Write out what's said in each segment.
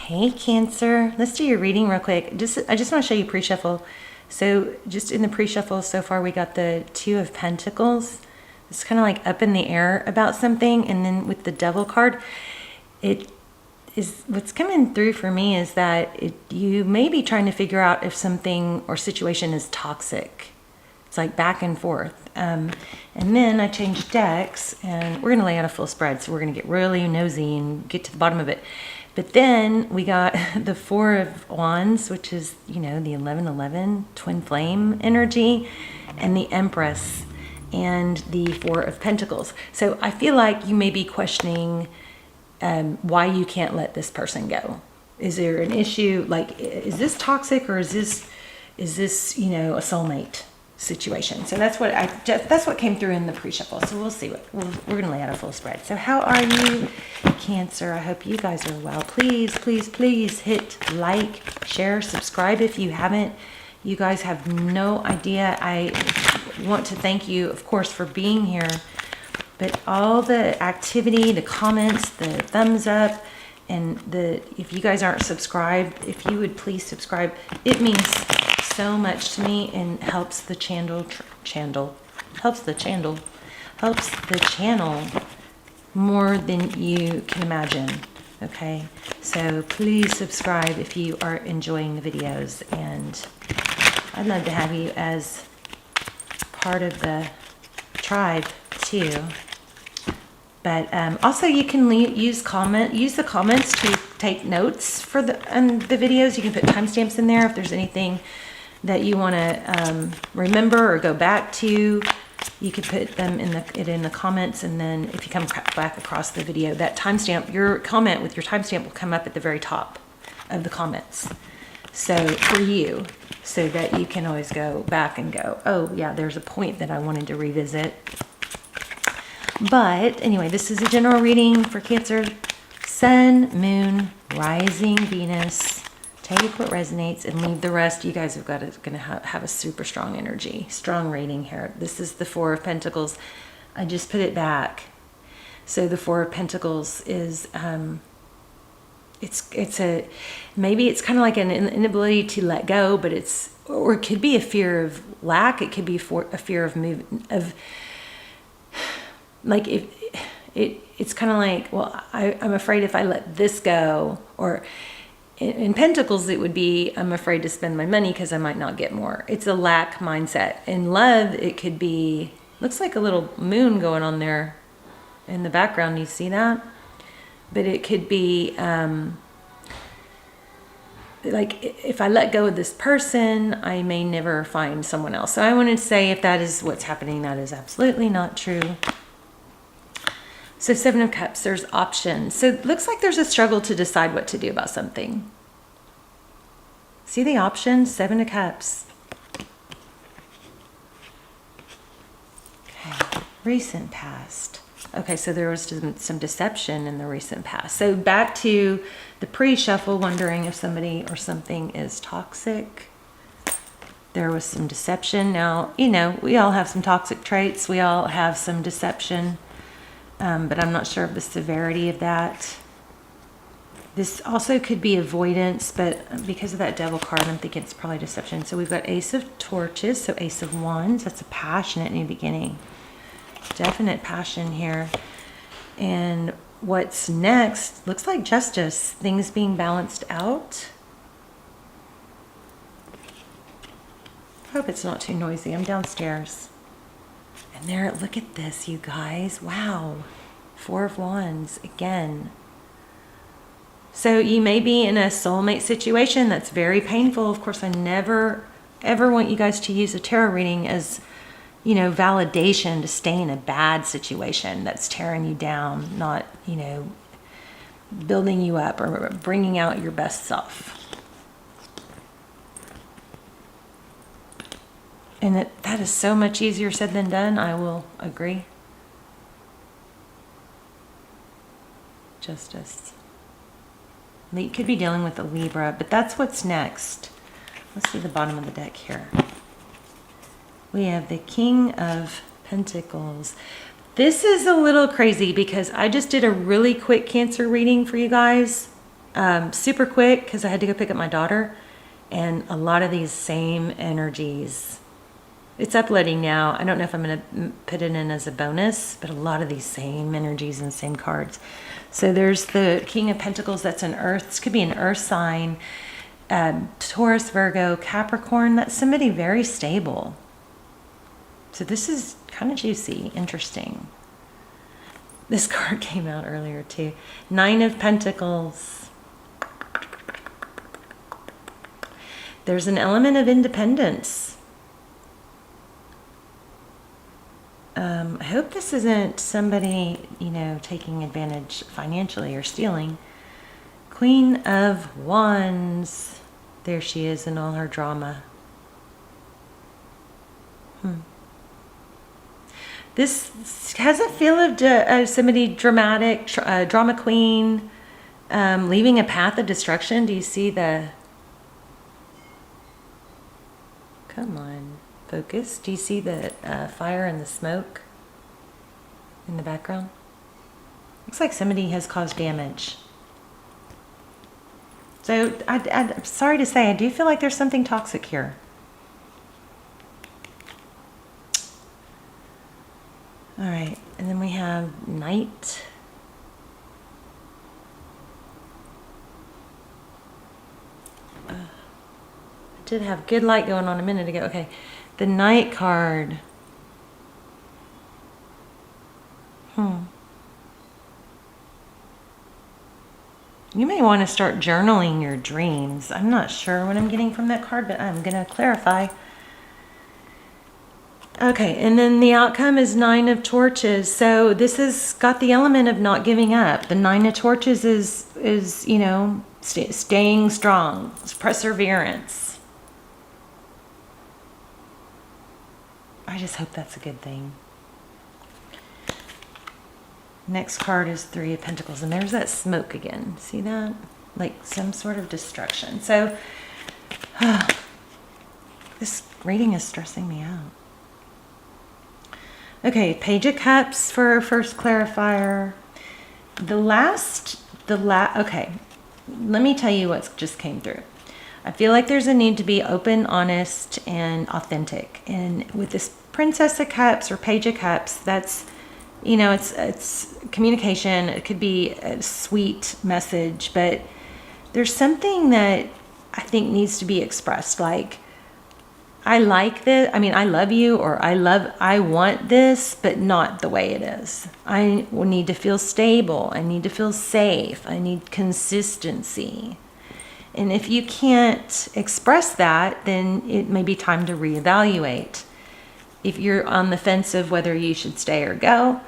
Hey Cancer, let's do your reading real quick. I just want to show you pre-shuffle. So just in the pre-shuffle so far, we got the Two of Pentacles. It's kind of like up in the air about something. And then with the Devil card, it is what's coming through for me is that you may be trying to figure out if something or situation is toxic. It's like back and forth. And then I changed decks, and we're going to lay out a full spread. So we're going to get really nosy and get to the bottom of it. But then we got the Four of Wands, which is, you know, the 11-11 twin flame energy, and the Empress, and the Four of Pentacles. So I feel like you may be questioning why you can't let this person go. Is there an issue? Like, is this toxic, or is this, you know, a soulmate situation? So that's what came through in the pre-shuffle. So we'll see we're gonna lay out a full spread. So how are you, Cancer? I hope you guys are well. Please hit like, share, subscribe if you haven't. You guys have no idea. I want to thank you, of course, for being here, but all the activity, the comments, the thumbs up, and if you guys aren't subscribed, if you would please subscribe, it means so much to me and helps the channel more than you can imagine. Okay, so please subscribe if you are enjoying the videos, and I'd love to have you as part of the tribe too. But also you can use the comments to take notes for the videos. You can put timestamps in there if there's anything that you want to remember or go back to. You could put them in the comments, and then if you come back across the video, that timestamp, your comment with your timestamp will come up at the very top of the comments. So for you, so that you can always go back and go, oh yeah, there's a point that I wanted to revisit. But anyway, this is a general reading for Cancer. Sun, Moon, Rising, Venus. Take what resonates and leave the rest. You guys have gonna have a super strong energy, strong rating here. This is the Four of Pentacles. I just put it back. So the Four of Pentacles is maybe it's kind of like an inability to let go, but or it could be a fear of lack. It could be a fear of like it's kind of like, well, I'm afraid if I let this go, or in Pentacles, it would be, I'm afraid to spend my money because I might not get more. It's a lack mindset. In love, it could be, looks like a little moon going on there in the background. You see that? But it could be like, if I let go of this person, I may never find someone else. So I wanted to say, if that is what's happening, that is absolutely not true. So Seven of Cups, there's options. So it looks like there's a struggle to decide what to do about something. See the options? Seven of Cups. Okay, recent past. Okay, so there was some deception in the recent past. So back to the pre-shuffle, wondering if somebody or something is toxic. There was some deception. Now, you know, we all have some toxic traits. We all have some deception. But I'm not sure of the severity of that. This also could be avoidance, but because of that Devil card, I'm thinking it's probably deception. So we've got Ace of Torches, so Ace of Wands. That's a passionate new beginning. Definite passion here. And what's next looks like justice. Things being balanced out. Hope it's not too noisy. I'm downstairs. And there, look at this, you guys. Wow. Four of Wands again. So you may be in a soulmate situation that's very painful. Of course, I never, ever want you guys to use a tarot reading as, you know, validation to stay in a bad situation that's tearing you down, not, you know, building you up or bringing out your best self. And that is so much easier said than done. I will agree. Justice. You could be dealing with a Libra, but that's what's next. Let's see the bottom of the deck here. We have the King of Pentacles. This is a little crazy because I just did a really quick Cancer reading for you guys. Super quick because I had to go pick up my daughter, and a lot of these same energies. It's uploading now. I don't know if I'm going to put it in as a bonus, but a lot of these same energies and same cards. So there's the King of Pentacles. That's an earth. This could be an earth sign. Taurus, Virgo, Capricorn. That's somebody very stable. So this is kind of juicy, interesting. This card came out earlier too. Nine of Pentacles. There's an element of independence. I hope this isn't somebody, taking advantage financially or stealing. Queen of Wands. There she is in all her drama. This has a feel of somebody dramatic, drama queen, leaving a path of destruction. Do you see the... Come on, focus. Do you see the fire and the smoke in the background? Looks like somebody has caused damage. So I'm sorry to say, I do feel like there's something toxic here. All right, and then we have Night. I did have good light going on a minute ago. Okay, the Night card. You may want to start journaling your dreams. I'm not sure what I'm getting from that card, but I'm going to clarify. Okay, and then the outcome is Nine of Torches. So this has got the element of not giving up. The Nine of Torches is staying strong. It's perseverance. I just hope that's a good thing. Next card is Three of Pentacles, and there's that smoke again. See that? Like some sort of destruction. So this reading is stressing me out. Okay, Page of Cups for our first clarifier. Okay, let me tell you what just came through. I feel like there's a need to be open, honest, and authentic. And with this Princess of Cups or Page of Cups, that's, it's communication. It could be a sweet message, but there's something that I think needs to be expressed. Like, I like this. I mean, I love you, or I want this, but not the way it is. I will need to feel stable. I need to feel safe. I need consistency. And if you can't express that, then it may be time to reevaluate. If you're on the fence of whether you should stay or go,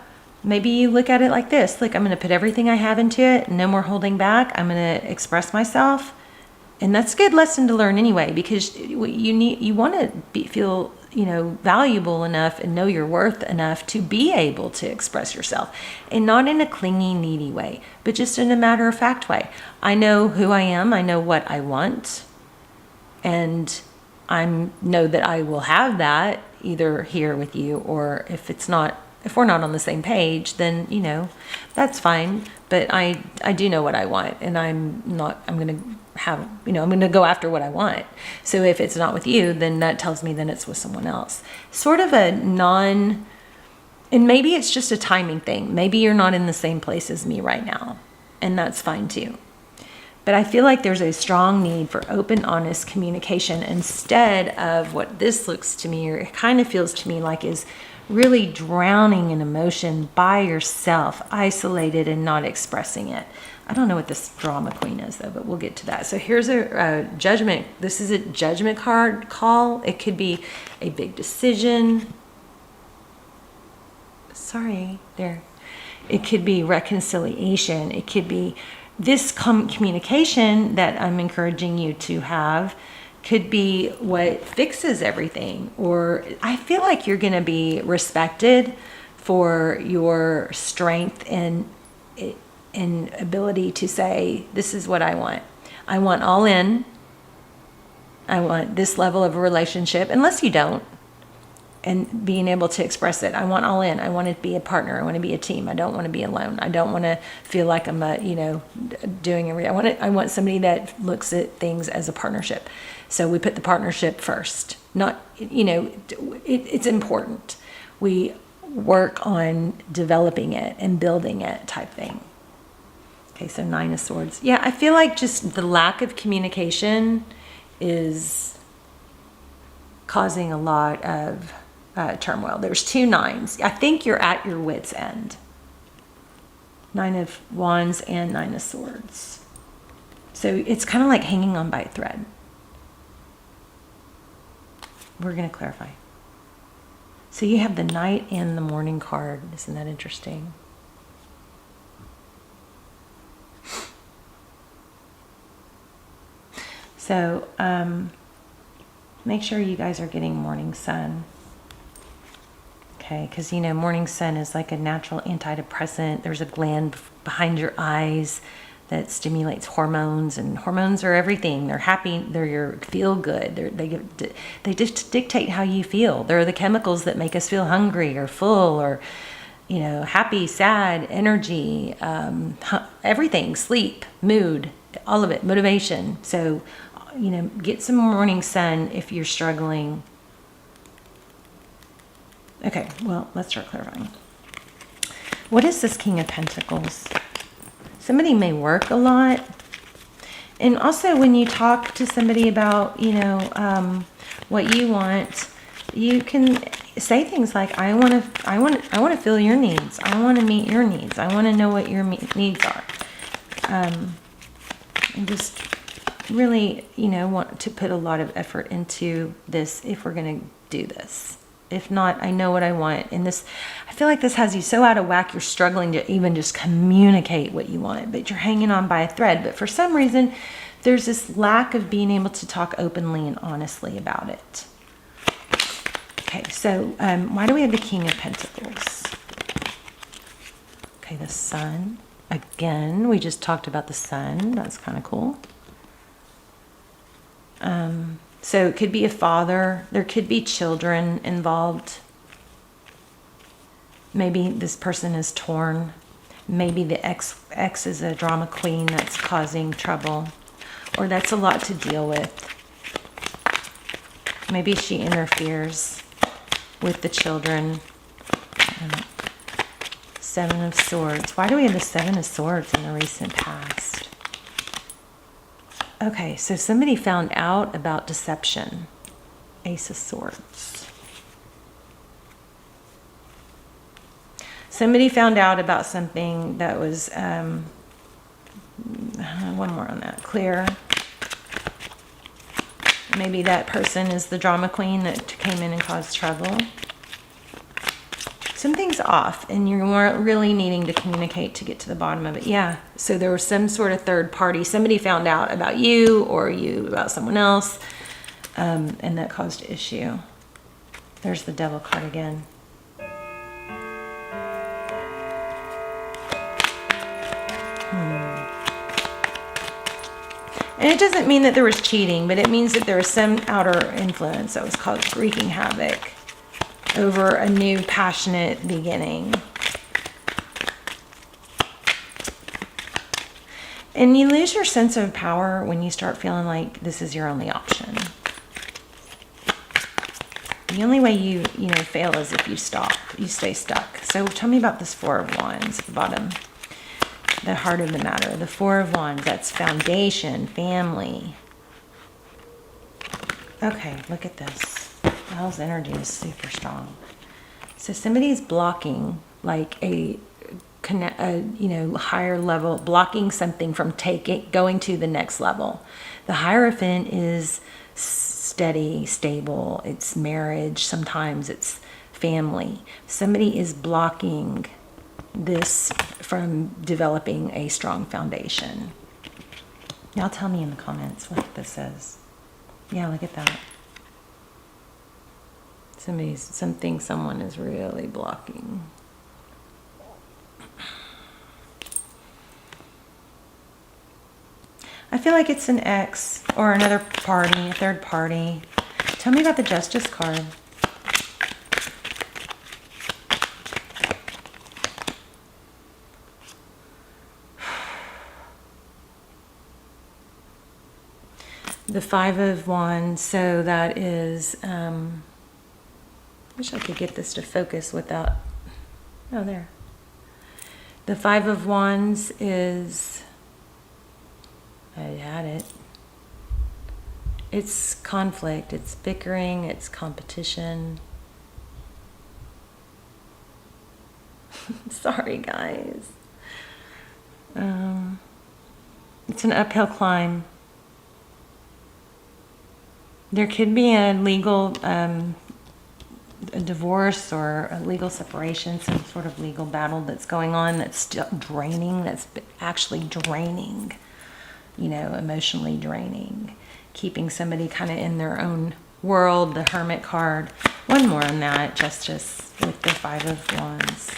maybe you look at it like this. Look, I'm going to put everything I have into it. No more holding back. I'm going to express myself. And that's a good lesson to learn anyway, because you want to feel, valuable enough and know your worth enough to be able to express yourself, and not in a clingy, needy way, but just in a matter of fact way. I know who I am. I know what I want, and I know that I will have that either here with you, or if we're not on the same page, then, that's fine. But I do know what I want, and I'm going to I'm going to go after what I want. So if it's not with you, then that tells me then it's with someone else. Sort of and maybe it's just a timing thing. Maybe you're not in the same place as me right now, and that's fine too. But I feel like there's a strong need for open, honest communication instead of what this looks to me, or it kind of feels to me like is really drowning in emotion by yourself, isolated and not expressing it. I don't know what this drama queen is though, but we'll get to that. So here's a judgment. This is a judgment card call. It could be a big decision. Sorry, there. It could be reconciliation. It could be this communication that I'm encouraging you to have could be what fixes everything. Or I feel like you're going to be respected for your strength and ability to say, this is what I want. I want all in. I want this level of a relationship, unless you don't. and being able to express it. I want all in. I want to be a partner. I want to be a team. I don't want to be alone. I don't want to feel like I'm doing everything. I want somebody that looks at things as a partnership. So we put the partnership first. Not, it's important. We work on developing it and building it type thing. Okay, so 9 of Swords. Yeah, I feel like just the lack of communication is causing a lot of turmoil. There's 2 9s. I think you're at your wit's end. 9 of Wands and 9 of Swords. So it's kind of like hanging on by a thread. We're going to clarify. So you have the Knight and the Morning card. Isn't that interesting? So make sure you guys are getting morning sun. Okay, because morning sun is like a natural antidepressant. There's a gland behind your eyes that stimulates hormones, and hormones are everything. They're happy. They're your feel good. They just dictate how you feel. They're the chemicals that make us feel hungry or full or happy, sad, energy, everything, sleep, mood, all of it, motivation. So get some morning sun if you're struggling. Okay, well, let's start clarifying. What is this King of Pentacles? Somebody may work a lot. And also when you talk to somebody about, what you want, you can say things like, I want to feel your needs. I want to meet your needs. I want to know what your needs are. And just really, want to put a lot of effort into this if we're going to do this. If not, I know what I want. And this, I feel like this has you so out of whack, you're struggling to even just communicate what you want, but you're hanging on by a thread. But for some reason, there's this lack of being able to talk openly and honestly about it. Okay, so why do we have the King of Pentacles? Okay, the Sun. Again, we just talked about the Sun. That's kind of cool. So it could be a father. There could be children involved. Maybe this person is torn. Maybe the ex is a drama queen that's causing trouble. Or that's a lot to deal with. Maybe she interferes with the children. 7 of Swords. Why do we have the 7 of Swords in the recent past? Okay, so somebody found out about deception. Ace of Swords. Somebody found out about something that was, one more on that, clear. Maybe that person is the drama queen that came in and caused trouble. Something's off and you weren't really needing to communicate to get to the bottom of it. Yeah, so there was some sort of third party. Somebody found out about you or you about someone else, and that caused issue. There's the Devil card again. And it doesn't mean that there was cheating, but it means that there was some outer influence that was wreaking havoc over a new passionate beginning. And you lose your sense of power when you start feeling like this is your only option. The only way you fail is if you stay stuck. So tell me about this 4 of Wands at the bottom. The heart of the matter. The 4 of Wands, that's foundation, family. Okay, look at this. Hell's energy is super strong. So somebody's blocking like a higher level, blocking something from going to the next level. The Hierophant is steady, stable. It's marriage. Sometimes it's family. Somebody is blocking this from developing a strong foundation. Now tell me in the comments what this is. Yeah, look at that. Someone is really blocking. I feel like it's an ex or another party, a third party. Tell me about the Justice card. The Five of Wands, so that is, wish I could get this to focus without, oh, there. The Five of Wands is, I had it. It's conflict, it's bickering, it's competition. Sorry, guys. It's an uphill climb. There could be a legal, a divorce or a legal separation, some sort of legal battle that's going on that's still draining, that's actually draining, you know, emotionally draining, keeping somebody kind of in their own world. The Hermit card. One more on that, Justice, with the Five of Wands.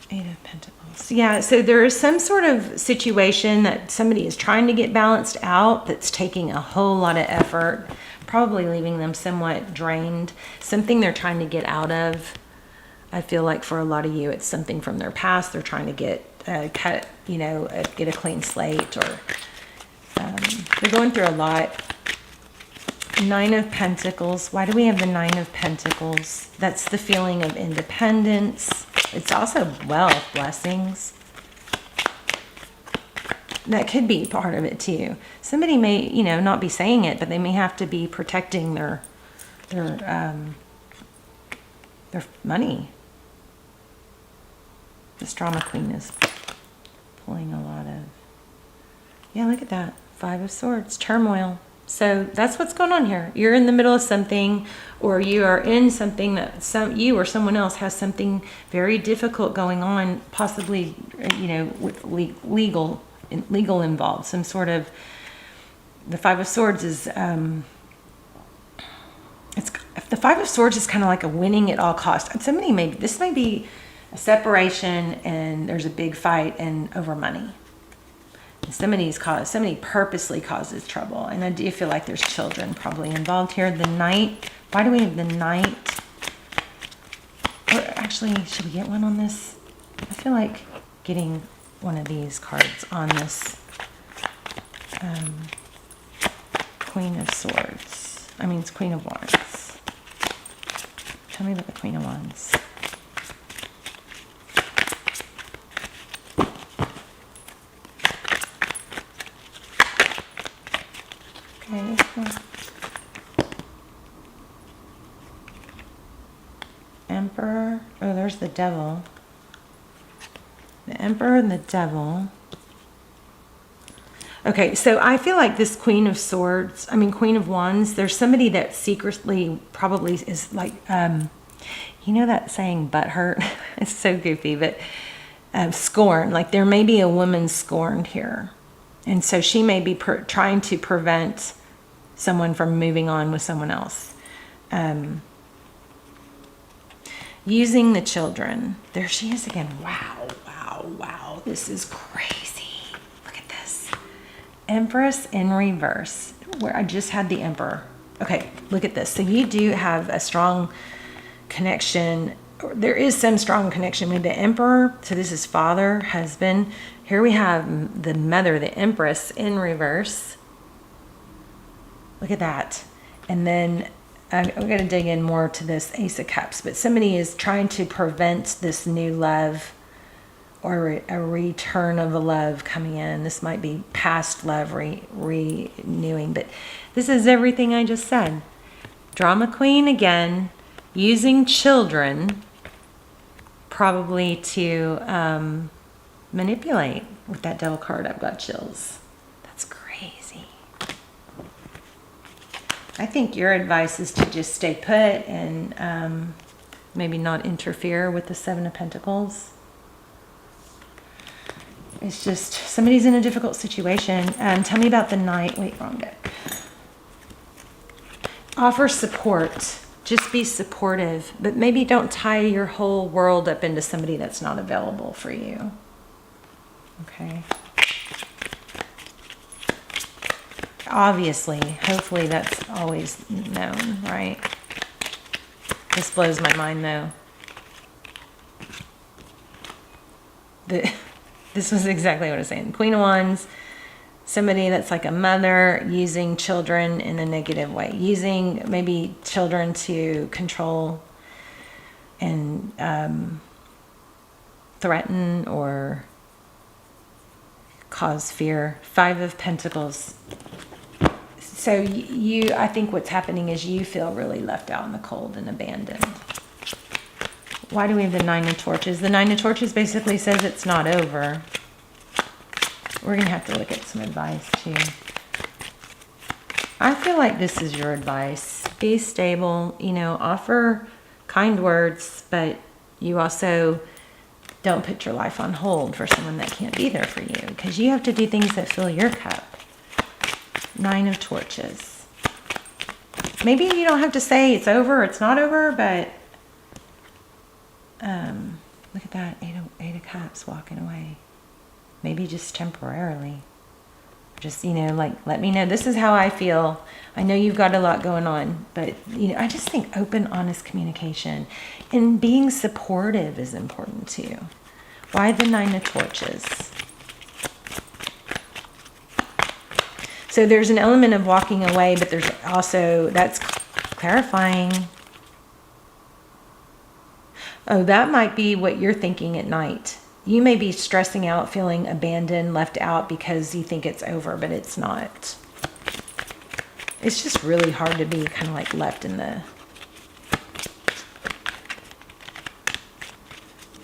Eight of Pentacles. Yeah, so there is some sort of situation that somebody is trying to get balanced out that's taking a whole lot of effort, probably leaving them somewhat drained. Something they're trying to get out of. I feel like for a lot of you, it's something from their past. They're trying to get cut, you know, get a clean slate, or they're going through a lot. Nine of Pentacles. Why do we have the Nine of Pentacles? That's the feeling of independence. It's also wealth, blessings. That could be part of it too. Somebody may, you know, not be saying it, but they may have to be protecting their money. This drama queen is pulling a lot of, yeah, look at that. Five of Swords, turmoil. So that's what's going on here. You're in the middle of something, or you are in something that you or someone else has something very difficult going on, possibly, you know, with legal involved, some sort of. The Five of Swords is the Five of Swords is kind of like a winning at all costs. This may be a separation, and there's a big fight and over money. Somebody purposely causes trouble, and I do feel like there's children probably involved here. The Knight. Why do we have the Knight? Or actually, should we get one on this? I feel like getting one of these cards on this Queen of Swords. I mean, it's Queen of Wands. Tell me about the Queen of Wands. Okay, this one. Emperor. Oh, there's the Devil. The Emperor and the Devil. Okay, so I feel like this Queen of Swords, Queen of Wands, there's somebody that secretly probably is like, you know that saying, butthurt? It's so goofy, but scorn. Like there may be a woman scorned here. And so she may be trying to prevent someone from moving on with someone else. Using the children. There she is again. Wow, wow, wow. This is crazy. Look at this. Empress in reverse. Where I just had the Emperor. Okay, look at this. So you do have a strong connection. There is some strong connection with the Emperor. So this is father, husband. Here we have the mother, the Empress in reverse. Look at that. And then I'm going to dig in more to this Ace of Cups. But somebody is trying to prevent this new love or a return of a love coming in. This might be past love renewing. But this is everything I just said. Drama queen again. Using children probably to manipulate. With that Devil card, I've got chills. That's crazy. I think your advice is to just stay put and maybe not interfere with the Seven of Pentacles. It's just somebody's in a difficult situation. Tell me about the Knight. Wait, wrong deck. Offer support. Just be supportive, but maybe don't tie your whole world up into somebody that's not available for you. Okay. Obviously, hopefully that's always known, right? This blows my mind though. this was exactly what I was saying. Queen of Wands, somebody that's like a mother using children in a negative way, using maybe children to control and threaten or cause fear. Five of Pentacles. So I think what's happening is you feel really left out in the cold and abandoned. Why do we have the Nine of Torches? The Nine of Torches basically says it's not over. We're going to have to look at some advice too. I feel like this is your advice. Be stable, offer kind words, but you also don't put your life on hold for someone that can't be there for you, because you have to do things that fill your cup. Nine of Torches. Maybe you don't have to say it's over or it's not over, but look at that. Eight of Cups walking away. Maybe just temporarily. Just, let me know. This is how I feel. I know you've got a lot going on, but, I just think open, honest communication and being supportive is important too. Why the Nine of Torches? So there's an element of walking away, but there's also, that's clarifying. Oh, that might be what you're thinking at night. You may be stressing out, feeling abandoned, left out because you think it's over, but it's not. It's just really hard to be kind of like left in the,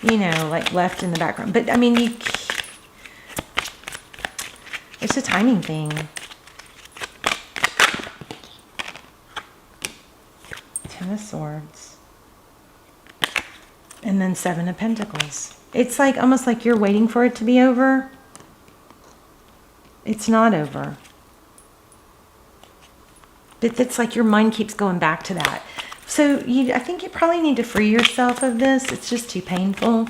like left in the background. But I mean, it's a timing thing. Ten of Swords. And then Seven of Pentacles. It's like almost like you're waiting for it to be over. It's not over. But it's like your mind keeps going back to that. So I think you probably need to free yourself of this. It's just too painful.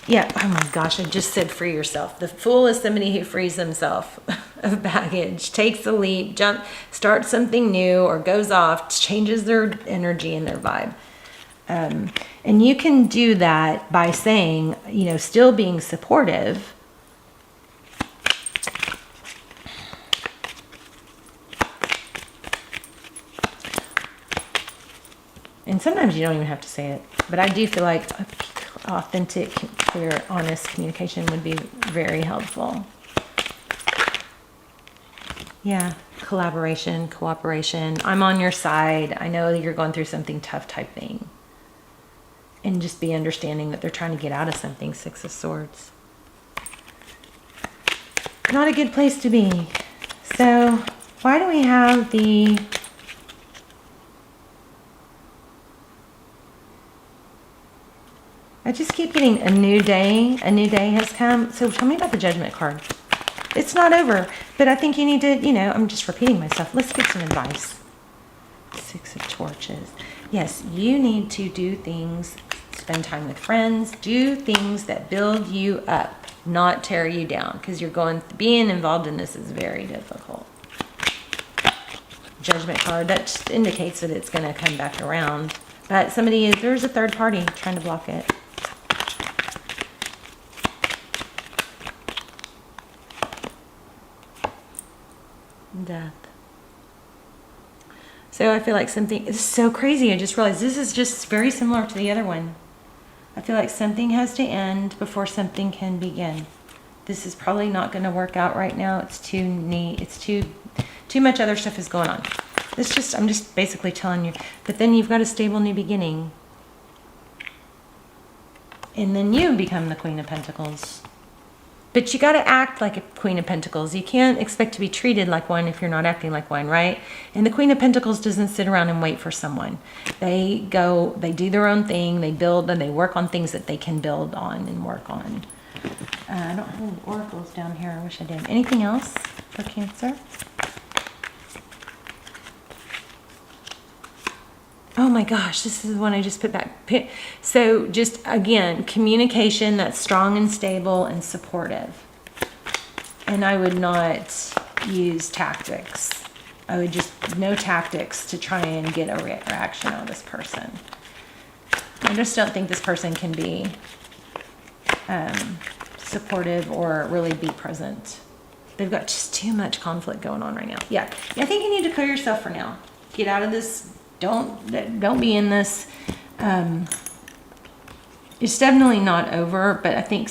Yeah, oh my gosh, I just said free yourself. The Fool is somebody who frees himself of baggage, takes a leap, starts something new, or goes off, changes their energy and their vibe. And you can do that by saying, still being supportive. And sometimes you don't even have to say it. But I do feel like authentic, clear, honest communication would be very helpful. Yeah, collaboration, cooperation. I'm on your side. I know that you're going through something tough type thing. And just be understanding that they're trying to get out of something. Six of Swords. Not a good place to be. So, why do we have the... I just keep getting a new day. A new day has come. So, tell me about the Judgment card. It's not over. But I think you need to, I'm just repeating myself. Let's get some advice. Six of Torches. Yes, you need to do things, spend time with friends, do things that build you up, not tear you down, because being involved in this is very difficult. Judgment card, that just indicates that it's going to come back around. But there's a third party trying to block it. Death. So I feel like it's so crazy. I just realized this is just very similar to the other one. I feel like something has to end before something can begin. This is probably not going to work out right now. It's too neat. It's too much other stuff is going on. I'm just basically telling you. But then you've got a stable new beginning. And then you become the Queen of Pentacles. But you got to act like a Queen of Pentacles. You can't expect to be treated like one if you're not acting like one, right? And the Queen of Pentacles doesn't sit around and wait for someone. They do their own thing, they build, and they work on things that they can build on and work on. I don't have any oracles down here. I wish I did. Anything else for Cancer? Oh my gosh, this is the one I just put back. So just, again, communication that's strong and stable and supportive. And I would not use tactics. I would no tactics to try and get a reaction on this person. I just don't think this person can be supportive or really be present. They've got just too much conflict going on right now. Yeah, I think you need to clear yourself for now. Get out of this. Don't be in this. It's definitely not over, but I think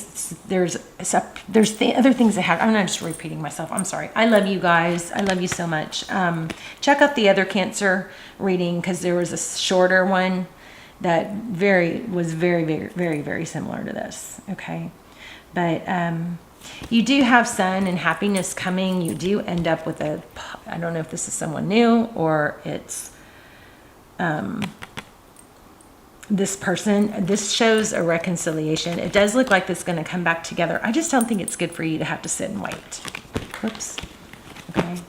there's the other things that happen. I'm not just repeating myself. I'm sorry. I love you guys. I love you so much. Check out the other Cancer reading, because there was a shorter one that was very similar to this. Okay, but you do have sun and happiness coming. You do end up with I don't know if this is someone new or it's this person. This shows a reconciliation. It does look like this is going to come back together. I just don't think it's good for you to have to sit and wait. Whoops. Okay.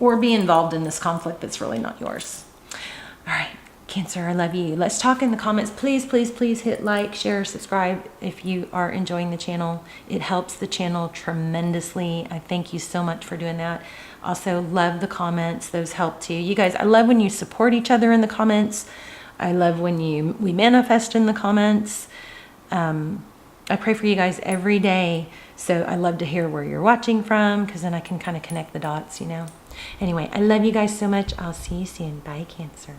Or be involved in this conflict that's really not yours. All right. Cancer, I love you. Let's talk in the comments. Please hit like, share, subscribe if you are enjoying the channel. It helps the channel tremendously. I thank you so much for doing that. Also, love the comments. Those help too. You guys, I love when you support each other in the comments. I love when we manifest in the comments. I pray for you guys every day. So I love to hear where you're watching from, because then I can kind of connect the dots, you know. Anyway, I love you guys so much. I'll see you soon. Bye, Cancer.